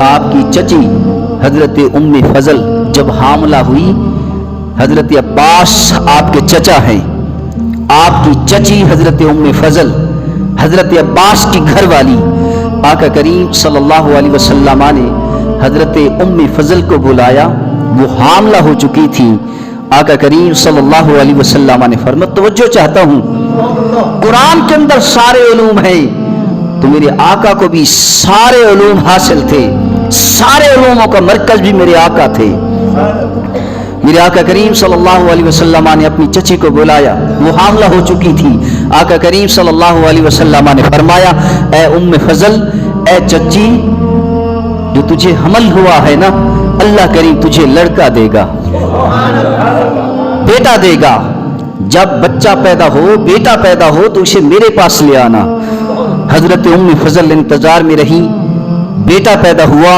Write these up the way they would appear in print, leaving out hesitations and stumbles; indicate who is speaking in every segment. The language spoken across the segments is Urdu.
Speaker 1: آپ کی چچی حضرت ام فضل جب حاملہ ہوئی، حضرت عباس آپ کے چچا ہیں، آپ کی چچی حضرت ام فضل حضرت عباس کی گھر والی، آقا کریم صلی اللہ علیہ وسلم نے حضرت ام فضل کو بلایا، وہ حاملہ ہو چکی تھی۔ آقا کریم صلی اللہ علیہ وسلم نے فرمایا توجہ چاہتا ہوں، قرآن کے اندر سارے علوم ہیں، تو میرے آقا کو بھی سارے علوم حاصل تھے، سارے علوموں کا مرکز بھی میرے آقا تھے۔ میرے آقا کریم صلی اللہ علیہ وسلم نے اپنی چچی کو بلایا، وہ حاملہ ہو چکی تھی۔ آقا کریم صلی اللہ علیہ وسلم نے فرمایا اے ام فضل، اے چچی، جو تجھے حمل ہوا ہے نا، اللہ کریم تجھے لڑکا دے گا، بیٹا دے گا۔ جب بچہ پیدا ہو، بیٹا پیدا ہو تو اسے میرے پاس لے آنا۔ حضرت ام فضل انتظار میں رہی، بیٹا پیدا ہوا،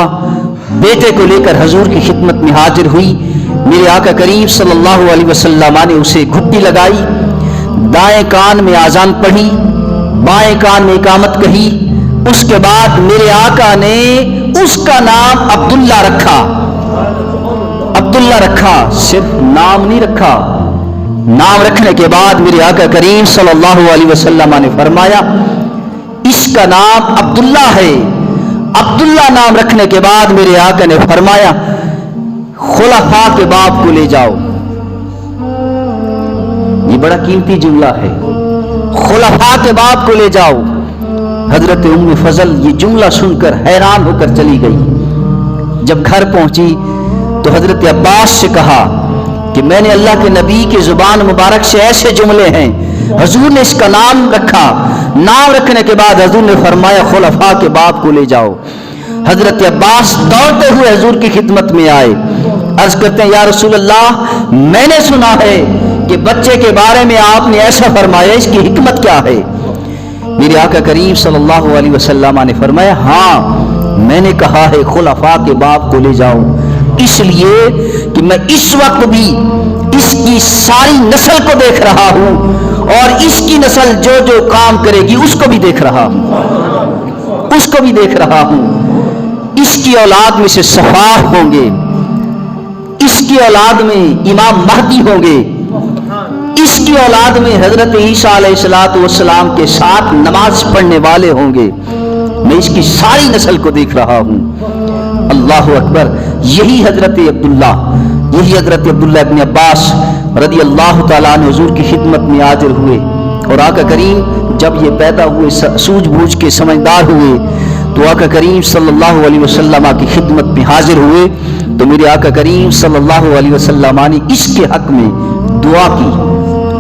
Speaker 1: بیٹے کو لے کر حضور کی خدمت میں حاضر ہوئی۔ میرے آقا کریم صلی اللہ علیہ وسلم نے اسے گھٹی لگائی، دائیں کان میں اذان پڑھی، بائیں کان میں اقامت کہی۔ اس کے بعد میرے آقا نے اس کا نام عبداللہ رکھا، عبداللہ رکھا، صرف نام نہیں رکھا۔ نام رکھنے کے بعد میرے آقا کریم صلی اللہ علیہ وسلم نے فرمایا اس کا نام عبداللہ ہے۔ عبداللہ نام رکھنے کے بعد میرے آقا نے فرمایا خلفاء کے باپ کو لے جاؤ۔ یہ بڑا قیمتی جملہ ہے، خلفاء کے باپ کو لے جاؤ۔ حضرت ام فضل یہ جملہ سن کر حیران ہو کر چلی گئی۔ جب گھر پہنچی تو حضرت عباس سے کہا کہ میں نے اللہ کے نبی کی زبان مبارک سے ایسے جملے ہیں، حضور نے اس کا نام رکھا۔ نام رکھنے کے بعد حضور نے فرمایا خلفاء کے باپ کو لے جاؤ۔ حضرت عباس دوڑتے ہوئے حضور کی خدمت میں آئے، عرض کرتے ہیں یا رسول اللہ، میں نے سنا ہے کہ بچے کے بارے میں آپ نے ایسا فرمایا، اس کی حکمت کیا ہے؟ میرے آقا کریم صلی اللہ علیہ وسلم نے فرمایا ہاں، میں نے کہا ہے خلفاء کے باپ کو لے جاؤ، اس لیے کہ میں اس وقت بھی اس کی ساری نسل کو دیکھ رہا ہوں، اور اس کی نسل جو جو کام کرے گی اس کو بھی دیکھ رہا ہوں، اس کو بھی دیکھ رہا ہوں۔ اس کی اولاد میں سے صفاح ہوں گے، اس کی اولاد میں امام مہدی ہوں گے، اس کی اولاد میں حضرت عیسیٰ علیہ السلام کے ساتھ نماز پڑھنے والے ہوں گے۔ میں اس کی ساری نسل کو دیکھ رہا ہوں۔ اللہ اکبر۔ یہی حضرت عبداللہ ابن عباس رضی اللہ تعالیٰ عنہ حضور کی خدمت میں حاضر ہوئے، اور آقا کریم جب یہ پیدا ہوئے، سوجھ بوجھ کے سمجھدار ہوئے، تو آقا کریم صلی اللہ علیہ وسلم کی خدمت میں حاضر ہوئے، تو میرے آقا کریم صلی اللہ علیہ وسلم نے اس کے حق میں دعا کی،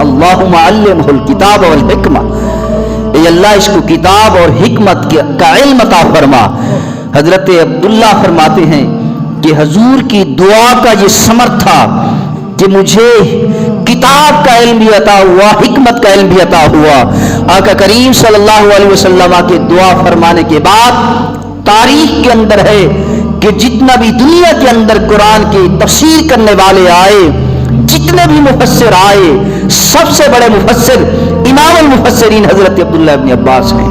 Speaker 1: اللہم علمہ الکتاب والحکمہ، اے اللہ اس کو کتاب اور حکمت کا علم عطا فرما۔ حضرت عبداللہ فرماتے ہیں کہ حضور کی دعا کا یہ ثمر تھا کہ مجھے کتاب کا علم بھی عطا ہوا، حکمت کا علم بھی عطا ہوا۔ آقا کریم صلی اللہ علیہ وسلم کے دعا فرمانے کے بعد تاریخ کے اندر ہے کہ جتنا بھی دنیا کے اندر قرآن کی تفسیر کرنے والے آئے، جتنے بھی مفسر آئے، سب سے بڑے مفسر امام المفسرین حضرت عبداللہ ابن عباس ہیں۔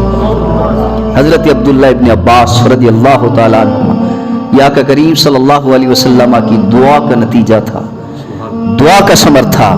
Speaker 1: حضرت عبداللہ ابن عباس رضی اللہ تعالیٰ عنہ، یہ آقا کریم صلی اللہ علیہ وسلم کی دعا کا نتیجہ تھا، دعا کا ثمر تھا۔